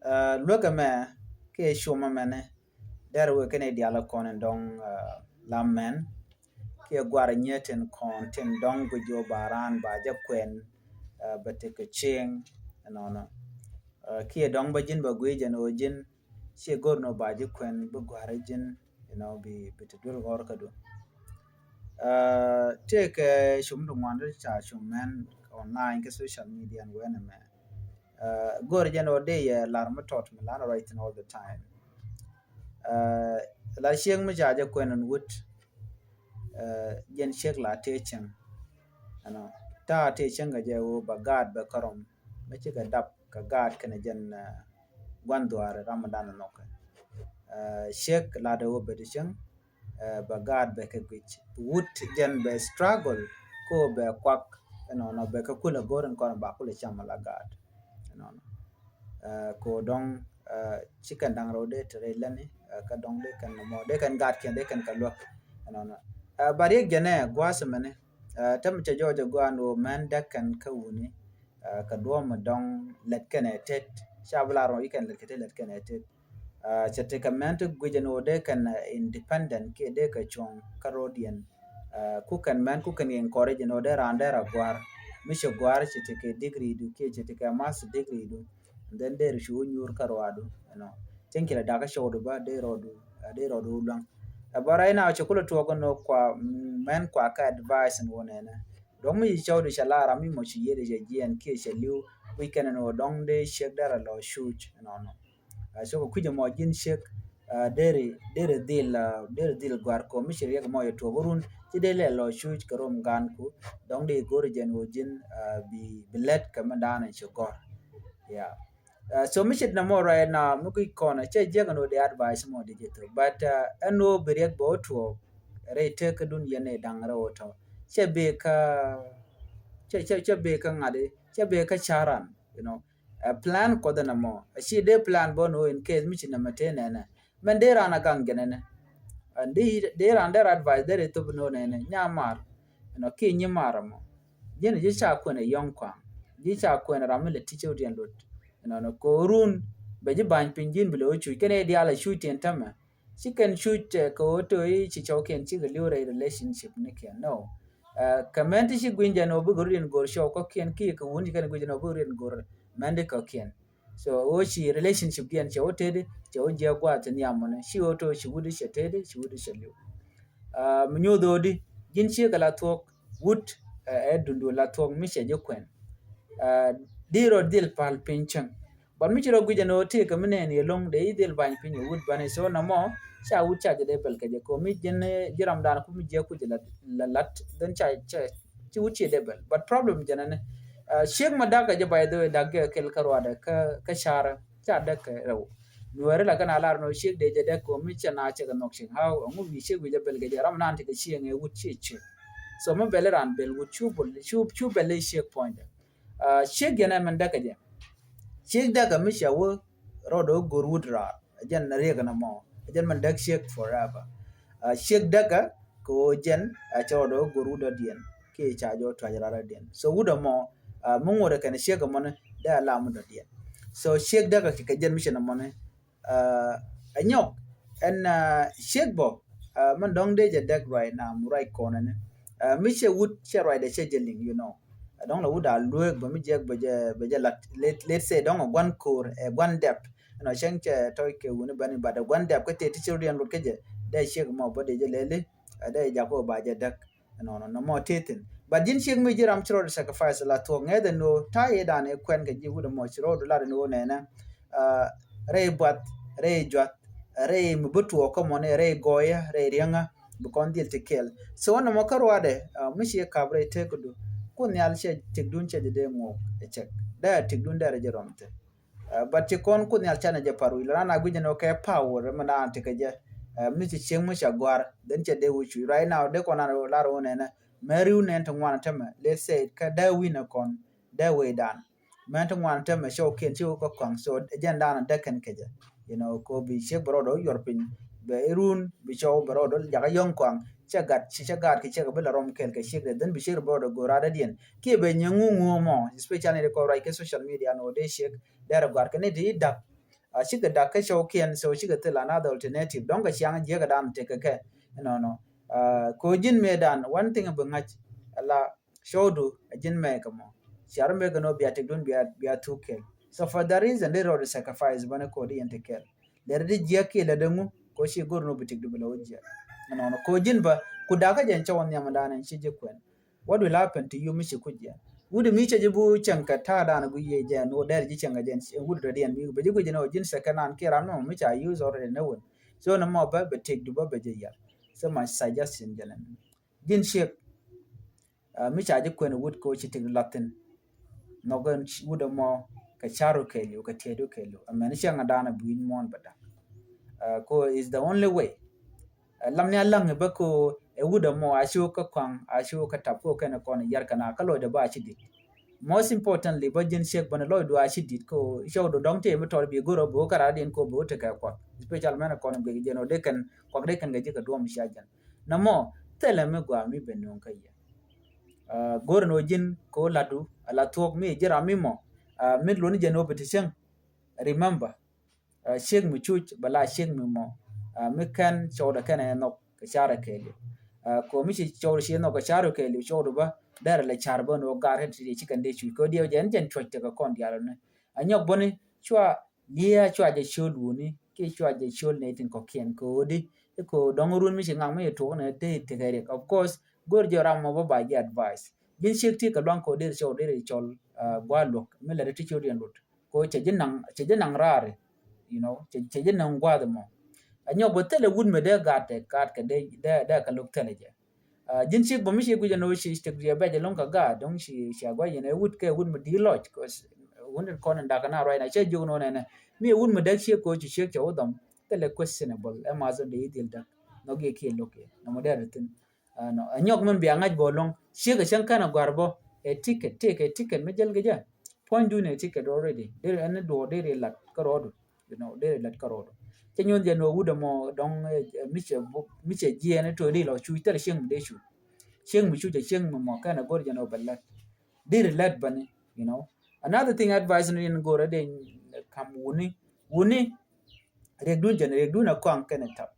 Look me ke shuma mene der we kene diala kon dong lam men ke gwar nyeten kon tin dong go jo baran ba ja kwen ba te ke ching no no ke dong ba jin ba gwe jan o jin she gor no ba ji kwen ba gwar jin bi te dur gor ka do take shum do ngwan cha shum men online ke social media and when me gor jan o de lar ma tot me lar right all the time uh, la sheng mi jaje kwenon wut yen shek la te cheng ano ta te cheng ga je wo ba gad ba karom me che ga dap ka gad kana jen gwan duare ramadan no ka shek la de wo be de cheng ba gad be ka gwich wut jen be struggle ko be kwak no be ka kula goren kon ba kula chama la gad no ko dong chicken dang ro de tre lani ka dong de kan mo de kan gat ken de kan ka lo no bari gene gwas mane tam cha jojo gwano man da kan ka wuni ka do ma dong let kan etet shabla ro ikan let kan etet chete ka man to gujeno de kan independent ke de ka chong karodian ku kan man ku kan encourage no de randera gwar misho gwar chete ke degree du ke chete ka master degree du then there shu nyur karwadu tenkila daga shodo ba de rodu lang bara ina chokolo to no kwa men kwa ka advice and wonena dong mi chawdu shalara mi mo chi yede je gien ke sheliu weekend no dong de shek dara lo shoot no so ko kuje mo jin shek dere dil gwar ko mi shirye mo yo to burun ti de le lo shoot karom gan ku dong de gor jen wo jin bi bilet kamandana chogor yeah so mi shit na mo right now mi ku kona che je no de advice mo de jeto but eno beriek bo to re te ka dun yene dangara woto che be ka che be ka ngade che be ka charan plan ko da na mo shi de plan bo no in case mi na mate ne ne men de rana gang gene ne and de ran der advice de to no ne ne nyamar ki nyimar mo jene je cha ko ne yon kwa ji cha ko ne ramle ticho dien lot ko run be ji ban pingin bilo chu kene dia la chu tien tama she can shoot ko to yi chi choken chi ga relationship ne ke no comment shi gwinja no bu gorin gor show ko ken ki ko woni kan gwinja no bu gorin gor mande ko ken so o shi relationship gen che otede che o je gwa tan yamone shi oto shi wudu she tede shi wudu she liu mnyo dodi jin chi ga la tok wut dundu la tok mi she je kwen diro dil pal pinchang ban mi chiro gwija no te ka minen ye long de dil ban pin wud bane so na mo sha wud cha de pel ka je ko mi jin jiram dan ku mi je ku je la lat den cha chi wud che de bel but problem jana ne shek madaka je by the way dagge kel karwa da ka shara cha da ka raw nuware la kana lar no shek de je de ko mi cha na cha ga nok shin ha ngu mi shek wi je bel ga je ram nan te ka shi nge wud che so mo bel ran bel wud chu bel shek point shek yana man daka je shek daga misha wo rodo gorudra jan na rega na mo jan man dak shek forever shek daga ko jen a chodo goruda dien ke cha jo twajara dien so wuda mo mun wada kan shek mo ne da la mu da dien so shek daga ke jen misha na mo ne anyok en shek bo man dong de je dak right now mu right corner ne misha wood che right de che jeling don't know would I look but me jack but let's say don't one core one depth chang toy ke woni bani but one depth ko te children ro keje dai shek mo bode je lele dai jako ba je dak no mo tetin but din shek mi jiram chro sacrifice la to ngede no ta ye dan e kwen ke ji wudo mo chro do la no ne na re bat re jwat re mbutu ko mo ne re goya re rianga bu kon dil te kel so no mo karwade mi she kabre te ko do kun yal che tigdun che de mo e chek da tigdun da je romte but che kon kun yal chana je paru ila na guje no ke power mana ante ke je mi che cheng mo shagwar den che de wuchu right now de kon na la ro ne na meru ne to wan tama let's say ka da wi na kon da we dan man to wan tama show ken chi ko kon so jen dan da kan ke je ko bi che bro do yor pin be run bi show bro do ya yong kon chagat ki chaga bela rom kel ke shigre den bi shigre bodo gorada dien ki be nyangu mo especially ko right ke social media no de shig dara gar ke ne di dak she ga da ka show kian so she ga tell another alternative don ga chiang je ga dan te ka ke no ko jin me dan one thing ba ngach la show do jin me ka mo char me ga no bia te dun bia two ke so for that reason they wrote the sacrifice bana ko di ente ke der di je ke la dangu ko shi gor no bitik du bela wajja no ko jin ba ku da ka jan chawon nyama dan shi je kwen what will happen to you mi shi kujja wudu mi ce jibu chanka ta da na guye je no der ji changa jen wudu da dian mi be jigu jino jin sakanan ke ran no mi cha use already no so no mo ba be take du ba be je ya so my suggestion jalan jin shek mi cha ji kwen wud ko chi tik latin no gan wudu mo ka charo ke lu ka tedu ke lu amani shanga da na buin mon bada ko is the only way lamni alang ba ko e wudu mo ashu ka kwang ashu ka tapo kana kon yar kana kalo da ba chi di most importantly ba jin shek bana loy do ashi dit ko show do dong te motor bi goro bo kara den ko bo te ka kwa special man ko ngbe jeno de kan ko de kan gaji ka do mi shajan na mo tele me gwa mi benon ka ya gor no jin ko ladu ala tok mi jira mi mo mid lo ni jeno petition remember shek mu chuch bala shek mi mo mi kan show da kan no ka shara ke ko mi shi show shi no ka shara ke li show do ba dar la charbo no gar het di chicken de chu ko dio jen jen chotte ko kon dialo ne anyok boni chwa lia chwa je shodu ni ke chwa je shol ne tin ko kien ko di ko dongurun mi singang me to ne te te gere of course gor jo ram mo ba ge advice jin shekti ka long ko de show de chol gwa lok me la ti chodi andot ko che jin nang rare you know che jin nang gwa de mo anyok bo tele wud me de gate kat ka de ka lok tele je jin shik bo mi shi guja no shi stek ya ba je long ka ga dong shi agwa yene wud ke wud me di lodge cause wund kon nda kana right na che ju no ne mi wud me de shi ko chi shek cho dom tele questionable amazon de idil da no ge ke loke no mo de tin no anyok men bi angaj bo long shi ga shan kana garbo a ticket take a ticket me jel ga point do ne ticket already there an do there lat karodo you know there lat karodo nyon je no wuda mo dong miche ji ne to ri lo chu tar sheng de chu sheng mu chu je sheng mo kana gor je no ballat dir lat bani you know another thing advice in gor de kam wuni rek du na kwang kana tap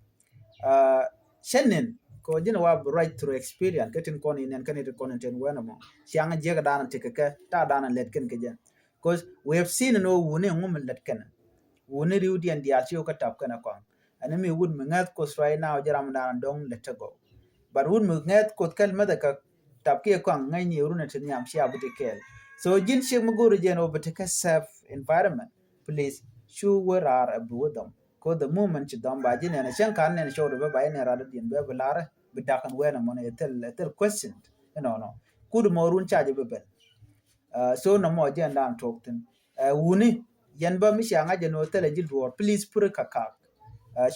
shennen ko jina wa right through experience getting kon in kan it kon ten wana mo sianga je ga dana tikaka ta dana let ken ke jen because we have seen no wuni ngum let ken woni riudi and dia chiu ka tap kana kwang and me would me ngat ko right now jaram dan dong let go but would me ngat ko kal mada ka tap ke kwang ngai ni runa tin yam sha bu kel so jin shi mu goro jeno but ka safe environment please shu were are abu dom ko the moment you dom ba jin na shan kan ne show do ba ne ra din be lara be dakan wena mon tel question you know no kud mo run charge be ben so no mo jen dan talk tin wuni yan ba mi shanga je no tele jil do please pur ka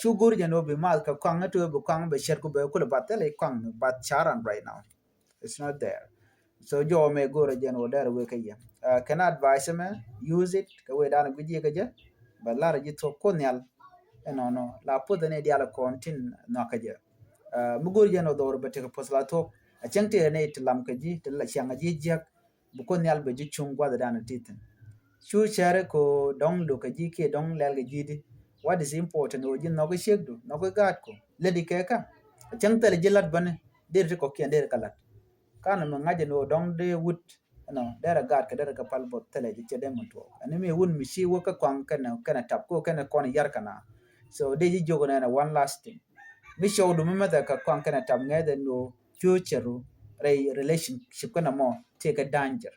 shu gur je no be mal ka kwang to be kwang be sher ko be ko ba tele kwang ba charan right now it's not there so jo me goro je no there we kaya can advise me use it ka we dan guje ka je ba la ji to ko nyal no la po ne dia la kontin no ka je mu gur je no do be te ko posla to a changte ne tlam ka ji tla shanga ji jak bu ko nyal be ji chung gwa da dan titin shu share ko dong lo ka ji ke dong lel ga ji di what is important o jin no ko shek do no ko gat ko le di ke ka chang tel jilat bane der ko ke der kalat kana no ngaje no dong de wut no der gat ka der ka pal bot tele ji chede mo to ani me wun mi shi wo ka kwang kana tap ko kana kon yar kana so de ji jogo na one last thing mi show do me da ka kwang kana tap ngade no future relationship kana mo take a danger